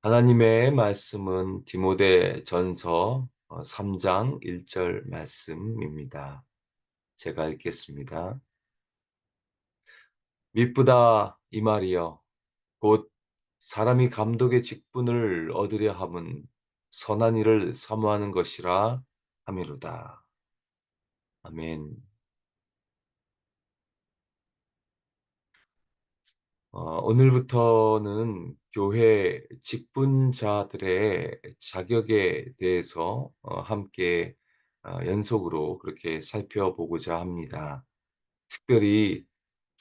하나님의 말씀은 디모데 전서 3장 1절 말씀입니다. 제가 읽겠습니다. 미쁘다 이 말이여 곧 사람이 감독의 직분을 얻으려 함은 선한 일을 사모하는 것이라 하미로다. 아멘. 오늘부터는 교회 직분자들의 자격에 대해서 함께 연속으로 그렇게 살펴보고자 합니다. 특별히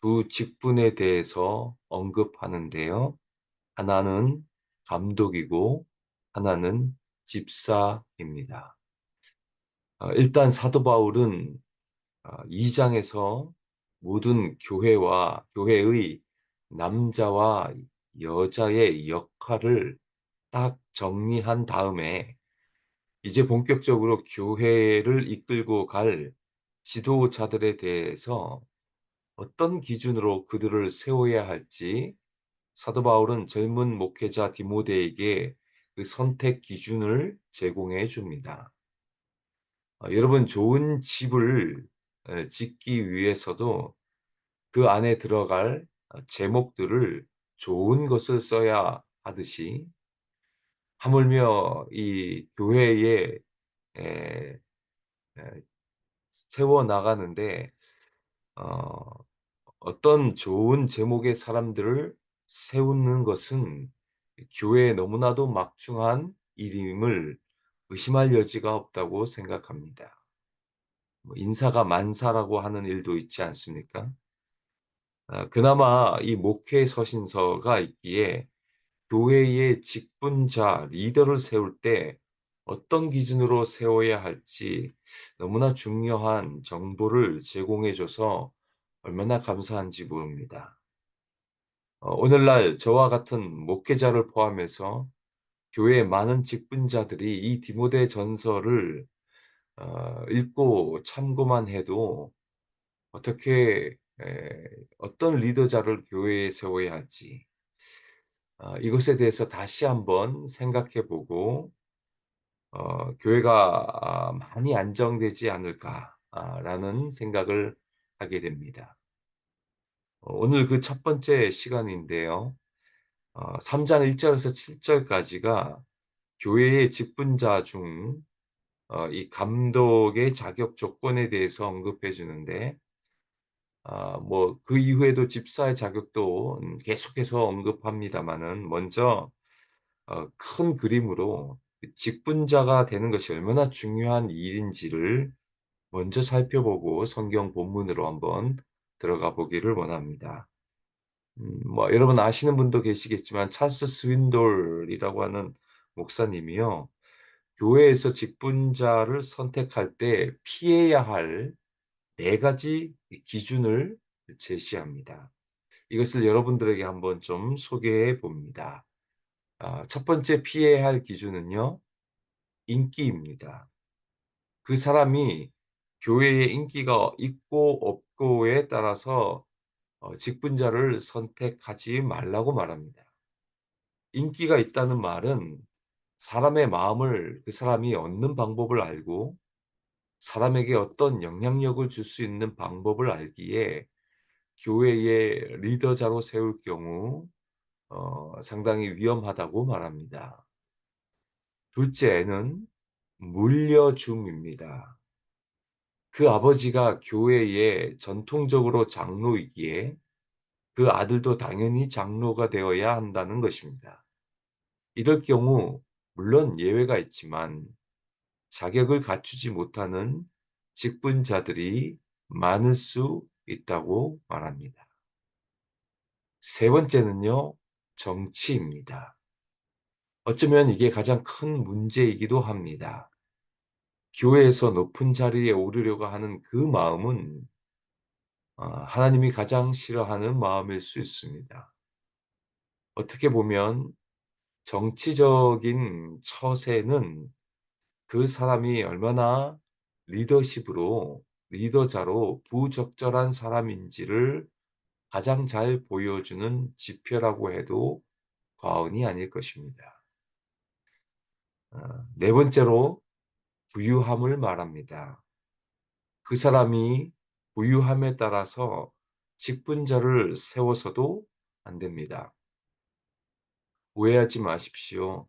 두 직분에 대해서 언급하는데요. 하나는 감독이고 하나는 집사입니다. 일단 사도 바울은 2장에서 모든 교회와 교회의 남자와 여자의 역할을 딱 정리한 다음에 이제 본격적으로 교회를 이끌고 갈 지도자들에 대해서 어떤 기준으로 그들을 세워야 할지 사도 바울은 젊은 목회자 디모데에게 그 선택 기준을 제공해 줍니다. 여러분 좋은 집을 짓기 위해서도 그 안에 들어갈 제목들을 좋은 것을 써야 하듯이 하물며 이 교회에 에, 에, 세워 나가는데 어, 어떤 좋은 제목의 사람들을 세우는 것은 교회에 너무나도 막중한 일임을 의심할 여지가 없다고 생각합니다. 뭐 인사가 만사라고 하는 일도 있지 않습니까? 그나마 이 목회 서신서가 있기에 교회의 직분자, 리더를 세울 때 어떤 기준으로 세워야 할지 너무나 중요한 정보를 제공해 줘서 얼마나 감사한지 모릅니다. 오늘날 저와 같은 목회자를 포함해서 교회의 많은 직분자들이 이 디모데 전서를 읽고 참고만 해도 어떻게 어떤 리더자를 교회에 세워야 할지 이것에 대해서 다시 한번 생각해 보고 교회가 많이 안정되지 않을까라는 생각을 하게 됩니다. 오늘 그 첫 번째 시간인데요. 3장 1 절에서 7 절까지가 교회의 직분자 중 이 감독의 자격 조건에 대해서 언급해 주는데 뭐 그 이후에도 집사의 자격도 계속해서 언급합니다마는 먼저 큰 그림으로 그 직분자가 되는 것이 얼마나 중요한 일인지를 먼저 살펴보고 성경 본문으로 한번 들어가 보기를 원합니다. 뭐 여러분 아시는 분도 계시겠지만 찰스 스윈돌이라고 하는 목사님이요. 교회에서 직분자를 선택할 때 피해야 할 4 가지 기준을 제시합니다. 이것을 여러분들에게 한번 좀 소개해 봅니다. 첫 번째 피해야 할 기준은요. 인기입니다. 그 사람이 교회에 인기가 있고 없고에 따라서 직분자를 선택하지 말라고 말합니다. 인기가 있다는 말은 사람의 마음을 그 사람이 얻는 방법을 알고 사람에게 어떤 영향력을 줄 수 있는 방법을 알기에 교회의 리더자로 세울 경우 상당히 위험하다고 말합니다. 둘째는 물려줌입니다. 그 아버지가 교회에 전통적으로 장로이기에 그 아들도 당연히 장로가 되어야 한다는 것입니다. 이럴 경우 물론 예외가 있지만 자격을 갖추지 못하는 직분자들이 많을 수 있다고 말합니다. 세 번째는요, 정치입니다. 어쩌면 이게 가장 큰 문제이기도 합니다. 교회에서 높은 자리에 오르려고 하는 그 마음은 하나님이 가장 싫어하는 마음일 수 있습니다. 어떻게 보면 정치적인 처세는 그 사람이 얼마나 리더십으로 리더자로 부적절한 사람인지를 가장 잘 보여주는 지표라고 해도 과언이 아닐 것입니다. 네 번째로 부유함을 말합니다. 그 사람이 부유함에 따라서 직분자를 세워서도 안 됩니다. 오해하지 마십시오.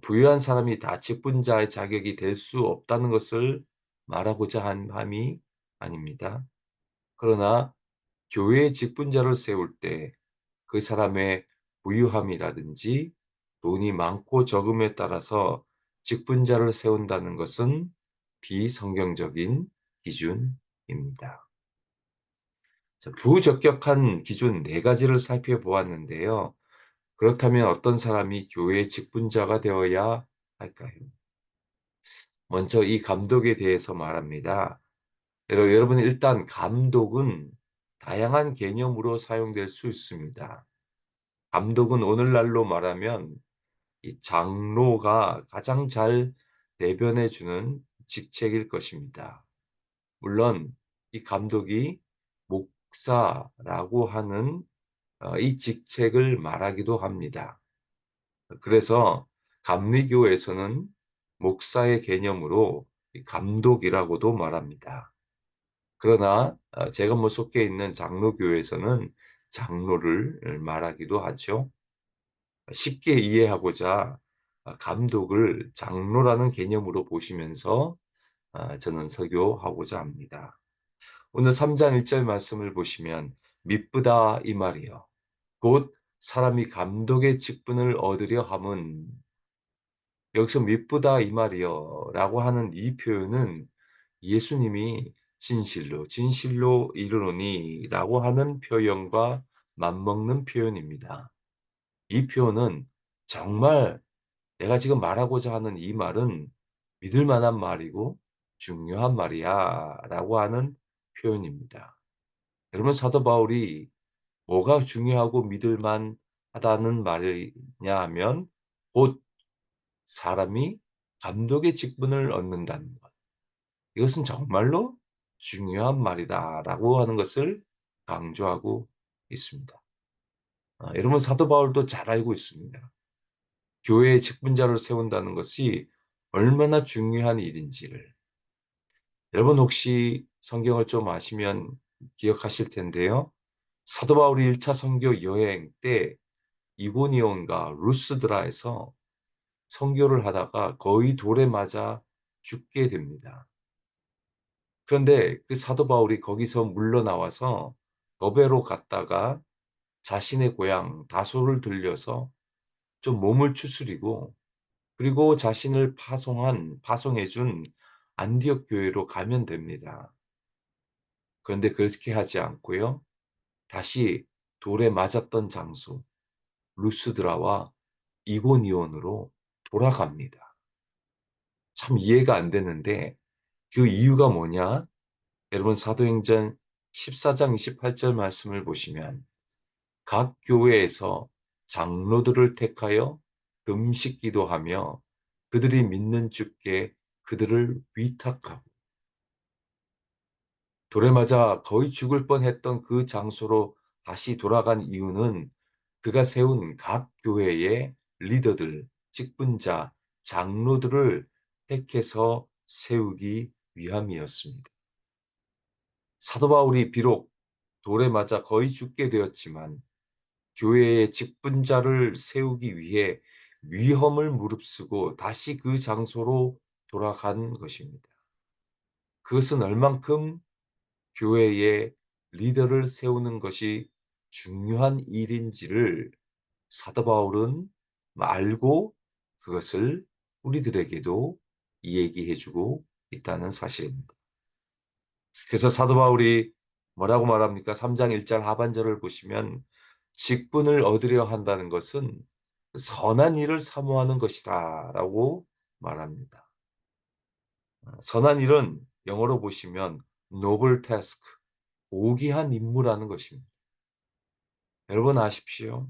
부유한 사람이 다 직분자의 자격이 될 수 없다는 것을 말하고자 한 함이 아닙니다. 그러나 교회의 직분자를 세울 때 그 사람의 부유함이라든지 돈이 많고 적음에 따라서 직분자를 세운다는 것은 비성경적인 기준입니다. 자, 부적격한 기준 네 가지를 살펴보았는데요. 그렇다면 어떤 사람이 교회의 직분자가 되어야 할까요? 먼저 이 감독에 대해서 말합니다. 여러분 일단 감독은 다양한 개념으로 사용될 수 있습니다. 감독은 오늘날로 말하면 이 장로가 가장 잘 대변해 주는 직책일 것입니다. 물론 이 감독이 목사라고 하는 이 직책을 말하기도 합니다. 그래서 감리교에서는 목사의 개념으로 이 감독이라고도 말합니다. 그러나 제가 속해 있는 장로교에서는 장로를 말하기도 하죠. 쉽게 이해하고자 감독을 장로라는 개념으로 보시면서 저는 설교하고자 합니다. 오늘 3장 1절 말씀을 보시면 미쁘다 이 말이요. 곧 사람이 감독의 직분을 얻으려 함은 여기서 미쁘다 이 말이요 라고 하는 이 표현은 예수님이 진실로 진실로 이르노니 라고 하는 표현과 맞먹는 표현입니다. 이 표현은 정말 내가 지금 말하고자 하는 이 말은 믿을 만한 말이고 중요한 말이야 라고 하는 표현입니다. 여러분 사도 바울이 뭐가 중요하고 믿을 만하다는 말이냐 하면 곧 사람이 감독의 직분을 얻는다는 것. 이것은 정말로 중요한 말이다라고 하는 것을 강조하고 있습니다. 여러분 사도 바울도 잘 알고 있습니다. 교회의 직분자를 세운다는 것이 얼마나 중요한 일인지를. 여러분 혹시 성경을 좀 아시면 기억하실 텐데요. 사도 바울이 1차 선교 여행 때 이고니온과 루스드라에서 선교를 하다가 거의 돌에 맞아 죽게 됩니다. 그런데 그 사도 바울이 거기서 물러나와서 너베로 갔다가 자신의 고향 다소를 들려서 좀 몸을 추스리고 그리고 자신을 파송해 준 안디옥 교회로 가면 됩니다. 그런데 그렇게 하지 않고요. 다시 돌에 맞았던 장소 루스드라와 이고니온으로 돌아갑니다. 참 이해가 안 되는데 그 이유가 뭐냐? 여러분 사도행전 14장 28절 말씀을 보시면 각 교회에서 장로들을 택하여 금식 기도하며 그들이 믿는 주께 그들을 위탁하고 돌에 맞아 거의 죽을 뻔했던 그 장소로 다시 돌아간 이유는 그가 세운 각 교회의 리더들, 직분자, 장로들을 택해서 세우기 위함이었습니다. 사도 바울이 비록 돌에 맞아 거의 죽게 되었지만 교회의 직분자를 세우기 위해 위험을 무릅쓰고 다시 그 장소로 돌아간 것입니다. 그것은 얼만큼 교회의 리더를 세우는 것이 중요한 일인지를 사도 바울은 알고 그것을 우리들에게도 얘기해 주고 있다는 사실입니다. 그래서 사도 바울이 뭐라고 말합니까? 3장 1절 하반절을 보시면 직분을 얻으려 한다는 것은 선한 일을 사모하는 것이다 라고 말합니다. 선한 일은 영어로 보시면 noble task, 고귀한 임무라는 것입니다. 여러분 아십시오.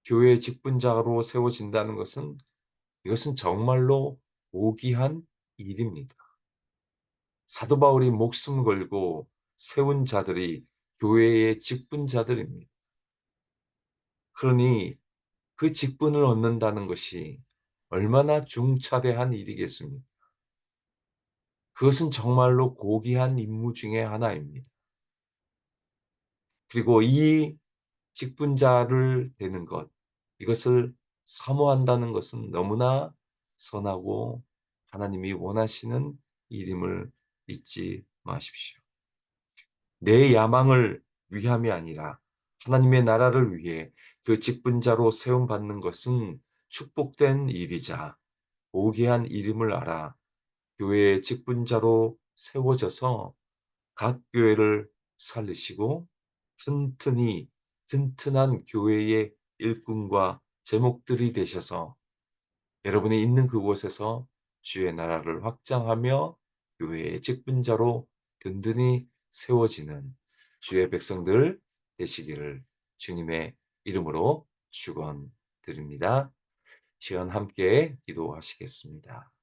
교회의 직분자로 세워진다는 것은 이것은 정말로 고귀한 일입니다. 사도 바울이 목숨 걸고 세운 자들이 교회의 직분자들입니다. 그러니 그 직분을 얻는다는 것이 얼마나 중차대한 일이겠습니까? 그것은 정말로 고귀한 임무 중에 하나입니다. 그리고 이 직분자를 대는 것, 이것을 사모한다는 것은 너무나 선하고 하나님이 원하시는 일임을 잊지 마십시오. 내 야망을 위함이 아니라 하나님의 나라를 위해 그 직분자로 세움 받는 것은 축복된 일이자 고귀한 일임을 알아 교회의 직분자로 세워져서 각 교회를 살리시고 튼튼히 튼튼한 교회의 일꾼과 제목들이 되셔서 여러분이 있는 그곳에서 주의 나라를 확장하며 교회의 직분자로 든든히 세워지는 주의 백성들 되시기를 주님의 이름으로 축원드립니다. 시간 함께 기도하시겠습니다.